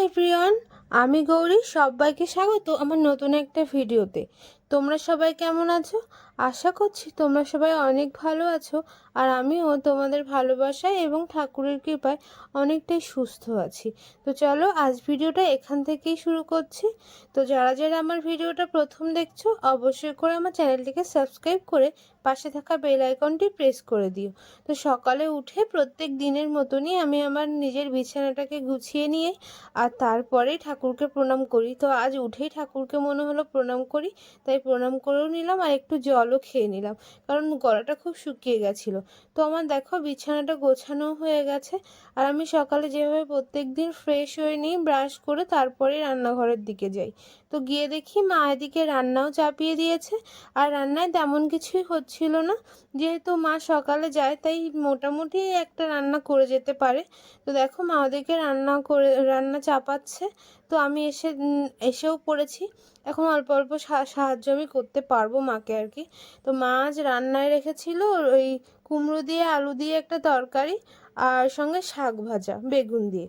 Everyone, আমি গৌরী। সবাইকে স্বাগত আমার নতুন একটা ভিডিওতে। তোমরা সবাই কেমন আছো? আশা করছি তোমরা সবাই অনেক ভালো আছো, আর আমিও তোমাদের ভালোবাসায় এবং ঠাকুরের কৃপায় অনেকটাই সুস্থ আছি। তো চলো আজ ভিডিওটা এখান থেকেই শুরু করছি। তো যারা যারা আমার ভিডিওটা প্রথম দেখছো অবশ্যই করে আমার চ্যানেলটিকে সাবস্ক্রাইব করে পাশে থাকা বেল আইকনটি প্রেস করে দিও। তো সকালে উঠে প্রত্যেক দিনের মতনই আমি আমার নিজের বিছানাটাকে গুছিয়ে নিয়ে আর তারপরেই ঠাকুরকে প্রণাম করি। তো আজ উঠেই ঠাকুরকে মনে হলো প্রণাম করি, তাই প্রণাম করেও নিলাম আর একটু জলও খেয়ে নিলাম, কারণ গলাটা খুব শুকিয়ে গেছিলো। তো আমার দেখো বিছানাটা গোছানো হয়ে গেছে, আর আমি সকালে যেভাবে প্রত্যেক দিন ফ্রেশ হয়ে নিই, ব্রাশ করে তারপরে রান্নাঘরের দিকে যাই। তো গিয়ে দেখি মা এদিকে রান্নাও চাপিয়ে দিয়েছে, আর রান্নায় তেমন কিছুই হচ্ছিল না। যেহেতু মা সকালে যায় তাই মোটামুটি একটা রান্না করে যেতে পারে। তো দেখো মা ওদেরকে রান্না চাপাচ্ছে। তো আমি এসেও পড়েছি। এখন অল্প অল্প সাহায্য আমি করতে পারবো মাকে আর কি। তো মা আজ রান্নায় রেখেছিল ওই কুমড়ো দিয়ে আলু দিয়ে একটা তরকারি, আর সঙ্গে শাক ভাজা বেগুন দিয়ে।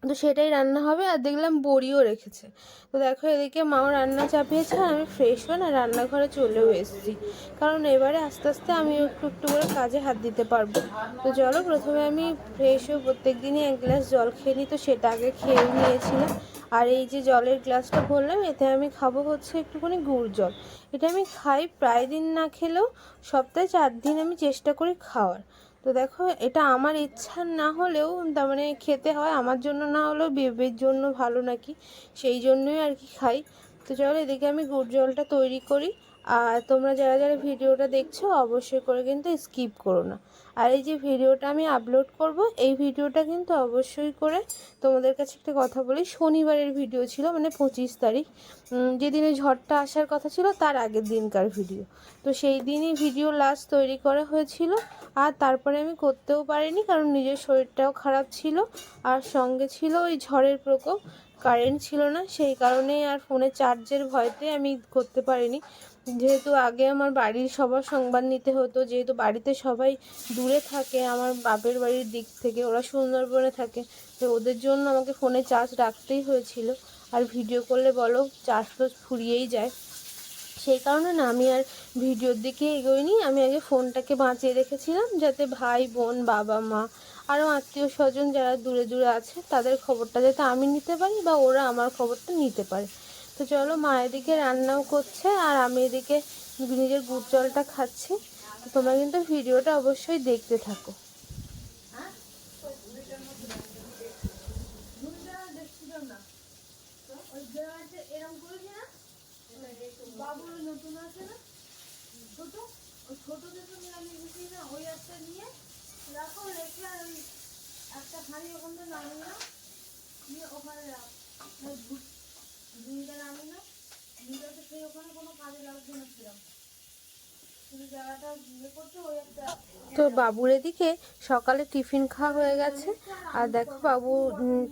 তো সেটাই রান্না হবে, আর দেখলাম বড়িও রেখেছে। তো দেখো এদিকে মাও রান্না চাপিয়েছে, আর আমি ফ্রেশ হয়ে না রান্নাঘরে চলেও এসেছি, কারণ এবারে আস্তে আস্তে আমি একটু একটু করে কাজে হাত দিতে পারবো। তো চলো প্রথমে আমি ফ্রেশ হয়ে প্রত্যেক দিনই এক গ্লাস জল খেয়ে নিই, তো সেটা আগে খেয়েও নিয়েছিলাম। আর এই যে জলের গ্লাসটা ভরলাম, এতে আমি খাবো হচ্ছে একটুখানি গুড় জল। এটা আমি খাই প্রায় দিন, না খেলেও সপ্তাহে 4 দিন আমি চেষ্টা করি খাওয়ার। তো দেখো এটা আমার ইচ্ছা না হলেও তার মানে খেতে হয়, আমার জন্য না হলেও বেবির জন্য ভালো নাকি, সেই জন্যই আর কি খাই। তো চলো এদিকে আমি গুড় জলটা তৈরি করি। আর তোমরা যারা যারা ভিডিওটা দেখছো অবশ্যই করে কিন্তু স্কিপ করো না। আর এই যে ভিডিওটা আমি আপলোড করব, এই ভিডিওটা কিন্তু অবশ্যই করে তোমাদের কাছে একটা কথা বলি, শনিবারের ভিডিও ছিল, মানে 25 তারিখ, যেদিনে ঝড়টা আসার কথা ছিল তার আগের দিনকার ভিডিও। তো সেই দিনই ভিডিও লাস্ট তৈরি করা হয়েছিল, আর তারপরে আমি করতেও পারিনি, কারণ নিজের শরীরটাও খারাপ ছিল, আর সঙ্গে ছিল ওই ঝড়ের প্রকোপ, কারেন্ট ছিল না, সেই কারণেই আর ফোনে চার্জের ভয়তে আমি করতে পারিনি। যেহেতু আগে আমার বাড়ির সবার সংবাদ নিতে হতো, যেহেতু বাড়িতে সবাই দূরে থাকে আমার বাপের বাড়ির দিক থেকে, ওরা সুন্দরবনে থাকে, তো ওদের জন্য আমাকে ফোনে চার্জ রাখতেই হয়েছিল। আর ভিডিও করলে বলো চার্জ তো ফুরিয়েই যায়, সেই কারণে না আমি আর ভিডিওর দিকে এগোইনি। আমি আগে ফোনটাকে বাঁচিয়ে রেখেছিলাম, যাতে ভাই বোন বাবা মা আরও আত্মীয় স্বজন যারা দূরে দূরে আছে তাদের খবরটা যাতে আমি নিতে পারি, বা ওরা আমার খবরটা নিতে পারে। তো চলো মা এদিকে রান্নাও করছে, আর আমি এদিকে নিজের গুড় জলটা খাচ্ছি। তো তোমরা কিন্তু ভিডিওটা অবশ্যই দেখতে থাকো। বাবুর নতুন আছে না ছোট, ওই ছোট দেখুন আমি বুঝি না, ওই একটা নিয়ে রাখো, রেখে আর ওই একটা হাঁড়ি ওখান থেকে নামি না, নিয়ে ওখানে রাখ, ঝুড়িটা নামি না, ঝুড়িটা তো সেই ওখানে কোনো কাজে লাগবে না সেরকম, শুধু জায়গাটা ইয়ে করতে ওই একটা। তো বাবুর এদিকে সকালে টিফিন খাওয়া হয়ে গেছে, আর দেখো বাবু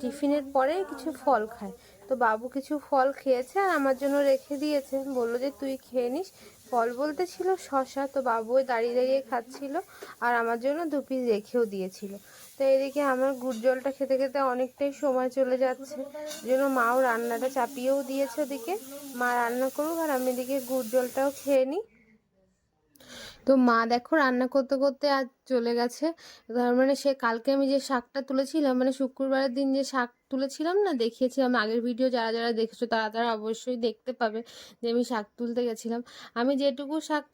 টিফিনের পরে কিছু ফল খায়। তো বাবু কিছু ফল খেয়েছে আর আমার জন্য রেখে দিয়েছে, বললো যে তুই খেয়ে নিস। ফল বলতে ছিল শশা, তো বাবু দাঁড়িয়ে দাঁড়িয়ে খাচ্ছিল, আর আমার জন্য 2 পিস রেখেও দিয়েছিল। তো এদিকে আমার গুড় জলটা খেতে খেতে অনেকটাই সময় চলে যাচ্ছে, জন্য মাও রান্নাটা চাপিয়েও দিয়েছে ওদিকে, মা রান্না করুক আর আমি এদিকে গুড় জলটাও খেয়ে নিই। তো মা দেখো রান্না করতে করতে আজ চলে গেছে। তার মানে সে কালকে আমি যে শাকটা তুলেছিলাম, মানে শুক্রবারের দিন যে শাক তুলেছিলাম না, দেখিয়েছিলাম আগের ভিডিও, যারা যারা দেখেছো তারা তারা অবশ্যই দেখতে পাবে যে আমি শাক তুলতে গেছিলাম। আমি যেটুকু শাক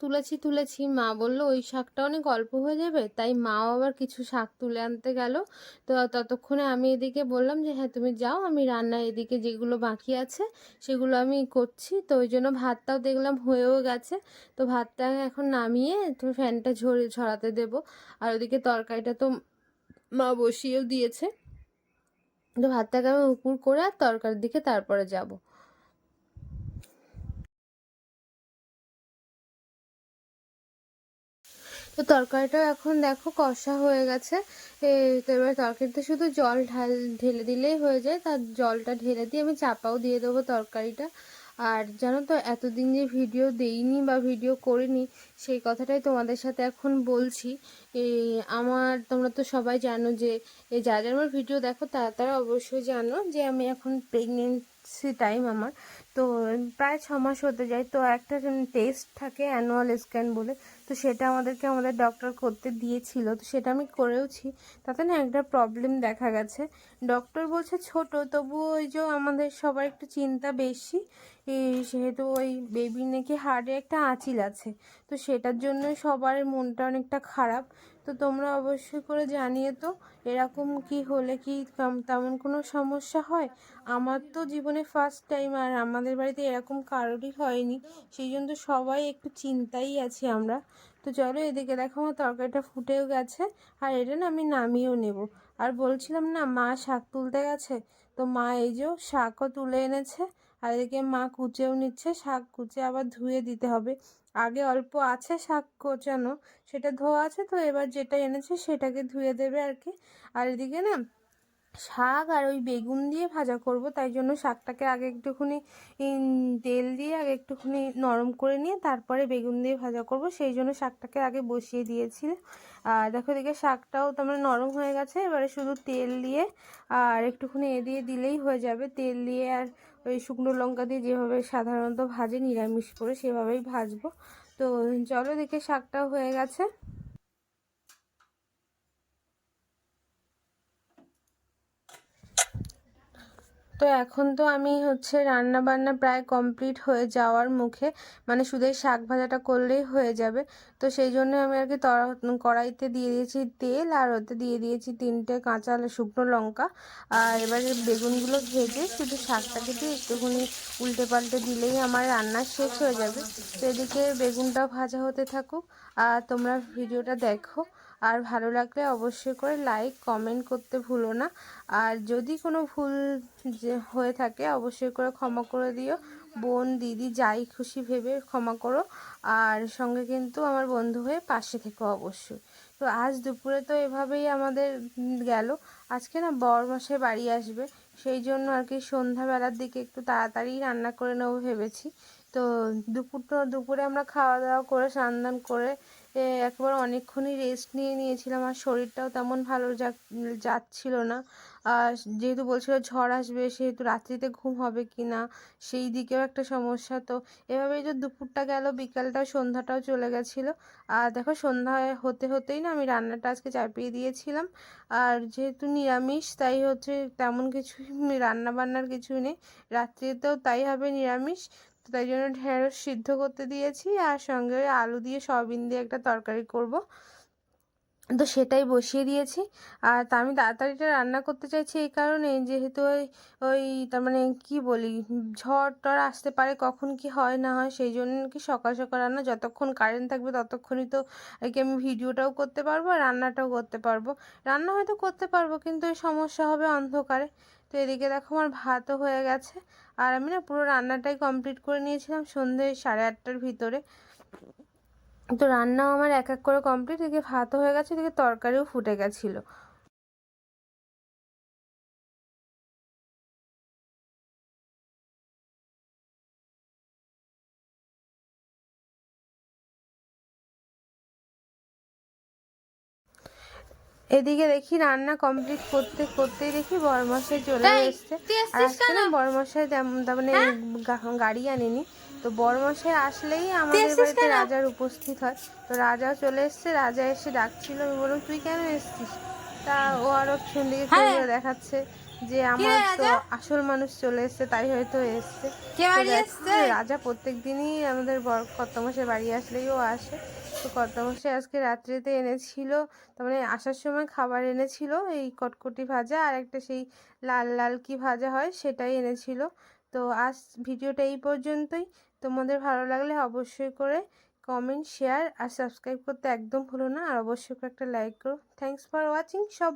তুলেছি, মা বললো ওই শাকটা অনেক অল্প হয়ে যাবে, তাই মাও আবার কিছু শাক তুলে আনতে গেল। তো ততক্ষণে আমি এদিকে বললাম যে হ্যাঁ তুমি যাও, আমি রান্না এদিকে যেগুলো বাকি আছে সেগুলো আমি করছি। তো ওই জন্য ভাতটাও দেখলাম হয়েও গেছে। তো ভাতটা এখন নামিয়ে একটু ফ্যানটা ঝরাতে দেব, আর ওদিকে তরকারিটা তো মা বসিয়েও দিয়েছে। তো ভাতটাকে আমি উপর করে আর তরকারির দিকে তারপরে যাব। তো তরকারিটাও এখন দেখো কষা হয়ে গেছে। তো এবার তরকারিতে শুধু জল ঢেলে দিলেই হয়ে যায়, তার জলটা ঢেলে দিয়ে আমি চাপাও দিয়ে দেবো তরকারিটা। আর জানো তো এতদিন যে ভিডিও দেইনি বা ভিডিও করিনি, সেই কথাটাই তোমাদের সাথে এখন বলছি। তোমরা তো সবাই জানো যে যারা যারা আমার ভিডিও দেখো তারা তারা অবশ্যই জানো যে আমি এখন প্রেগনেন্সি টাইম আমার। তো প্রায় 6 মাস হতে যায়। তো একটা টেস্ট থাকে অ্যানুয়াল স্ক্যান বলে, তো সেটা আমাদের ডক্টর করতে দিয়েছিল। তো সেটা আমি করেওছি। তাতে না একটা প্রবলেম দেখা গেছে। ডক্টর বলছে ছোট, তবু ওই যে আমাদের সবার একটু চিন্তা বেশি। সেহেতু ওই বেবির নাকি হার্টে একটা আঁচিল আছে, তো সেটার জন্যই সবার মনটা অনেকটা খারাপ। তো তোমরা অবশ্যই করে জানিয়ে তো এরকম কি হলে কি তেমন কোনো সমস্যা হয়। আমার তো জীবনে ফার্স্ট টাইম, আর আমাদের বাড়িতে এরকম কারোরই হয়নি, সেই জন্য তো সবাই একটু চিন্তাই আছি আমরা। তো চলো, এদিকে দেখো আমার তরকারিটা ফুটেও গেছে, আর এটা না আমি নামিয়েও নেব। আর বলছিলাম না, মা শাক তুলতে গেছে, তো মা এই যে শাকও তুলে এনেছে, আর এদিকে মা কুচেও নিচ্ছে। শাক কুচে আবার ধুয়ে দিতে হবে। আগে অল্প আছে শাক কোচানো, সেটা ধোয়া আছে, তো এবার যেটা এনেছে সেটাকে ধুয়ে দেবে আর কি। আর এদিকে না শাক আর ওই বেগুন দিয়ে ভাজা করব, তাই জন্য শাকটাকে আগে একটুখানি তেল দিয়ে আগে একটুখানি নরম করে নিয়ে তারপরে বেগুন দিয়ে ভাজা করব, সেই জন্য শাকটাকে আগে বসিয়ে দিয়েছি। আর দেখো এদিকে শাকটাও তোমার নরম হয়ে গেছে। এবারে শুধু তেল দিয়ে আর একটুখানি দিয়ে দিলেই হয়ে যাবে। তেল দিয়ে আর ওই শুকনো লঙ্কা দিয়ে যেভাবে সাধারণত ভাজে নিরামিষ করে, সেভাবেই ভাজবো। তো চলো, দেখে শাকটাও হয়ে গেছে। তো এখন তো আমি রান্না বান্না প্রায় কমপ্লিট হয়ে যাওয়ার মুখে, মানে শুধু এই শাক ভাজাটা করলেই হয়ে যাবে। তো সেই জন্য আমি আর কি কড়াইতে দিয়ে দিয়েছি তেল, আর ওতে দিয়ে দিয়েছি 3টে কাঁচা শুকনো লঙ্কা। আর এবারে বেগুনগুলো ভেজে শুধু শাকটাকে দিয়ে একটুখানি উল্টে পাল্টে দিলেই আমার রান্না শেষ হয়ে যাবে। তো এদিকে বেগুনটাও ভাজা হতে থাকুক, আর তোমরা ভিডিওটা দেখো। আর ভালো লাগলে অবশ্যই করে লাইক কমেন্ট করতে ভুলো না। আর যদি কোনো ভুল যে হয়ে থাকে অবশ্যই করে ক্ষমা করে দিও। বোন দিদি যাই খুশি ভেবে ক্ষমা করো। আর সঙ্গে কিন্তু আমার বন্ধু হয়ে পাশে থেকো অবশ্যই। তো আজ দুপুরে তো এভাবেই আমাদের গেল। আজকে না বরমশাই বাড়ি আসবে, সেই জন্য আর কি সন্ধ্যাবেলার দিকে একটু তাড়াতাড়ি রান্না করে নেবো ভেবেছি। তো দুপুরে আমরা খাওয়া দাওয়া করে স্নান দান করে একবার অনেকক্ষণই রেস্ট নিয়ে নিয়েছিলাম। আর শরীরটাও তেমন ভালো যাচ্ছিল না। আর যেহেতু বলছিল ঝড় আসবে, সেহেতু রাত্রিতে ঘুম হবে কি না সেই দিকেও একটা সমস্যা। তো এভাবেই যে দুপুরটা গেল, বিকালটাও সন্ধ্যাটাও চলে গেছিলো। আর দেখো সন্ধ্যা হতে হতেই না আমি রান্নাটা আজকে চাপিয়ে দিয়েছিলাম। আর যেহেতু নিরামিষ, তাই তেমন কিছুই রান্না বান্নার কিছুই নেই। রাত্রিতেও তাই হবে নিরামিষ। তো তাই জন্য ঢেঁড়স সিদ্ধ করতে দিয়েছি, আর সঙ্গে ওই আলু দিয়ে সয়াবিন দিয়ে একটা তরকারি করব, তো সেটাই বসিয়ে দিয়েছি। আর তা আমি তাড়াতাড়িটা রান্না করতে চাইছি এই কারণে, যেহেতু ওই ওই তার মানে কি বলি, ঝড় টড় আসতে পারে, কখন কি হয় না হয়, সেই জন্য কি সকাল সকাল রান্না, যতক্ষণ কারেন্ট থাকবে ততক্ষণই তো আর কি আমি ভিডিওটাও করতে পারবো আর রান্নাটাও করতে পারবো। রান্না হয়তো করতে পারবো, কিন্তু এই সমস্যা হবে অন্ধকারে। তো এদিকে দেখো আমার ভাতও হয়ে গেছে। আর আমি না পুরো রান্নাটাই কমপ্লিট করে নিয়েছিলাম সন্ধ্যে 8:30টার ভিতরে। তো রান্নাও আমার এক এক করে কমপ্লিট। এদিকে ভাতও হয়ে গেছে, এদিকে তরকারিও ফুটে গেছিলো। এদিকে দেখি রান্না কমপ্লিট করতে করতেই দেখি বরমশাই চলে এসছে। আর আজকে না বরমশাই তার মানে গাড়ি আনেনি। তো বরমশাই আসলেই আমাদের বাড়িতে রাজার উপস্থিত হয়। তো রাজাও চলে এসছে। রাজা এসে ডাকছিল, আমি বললাম তুই কেন এসছিস? তা ও আরো পিছন দিকে ঘুরে দেখাচ্ছে যে আমার তো আসল মানুষ চলে এসছে, তাই হয়তো এসছে। রাজা প্রত্যেক দিনই আমাদের কর্তামশাই বাড়ি আসলেই ও আসে। তো কর্তামশাই আজকে রাত্রিতে এনেছিল, তার মানে আসার সময় খাবার এনেছিল, এই কটকটি ভাজা আর একটা সেই লাল লাল কি ভাজা হয় সেটাই এনেছিল। তো আজ ভিডিওটা এই পর্যন্তই। তোমাদের ভালো লাগলে অবশ্যই করে কমেন্ট শেয়ার আর সাবস্ক্রাইব করতে একদম ভুলো না। আর অবশ্যই করে একটা লাইক করো। থ্যাংকস ফর ওয়াচিং সব।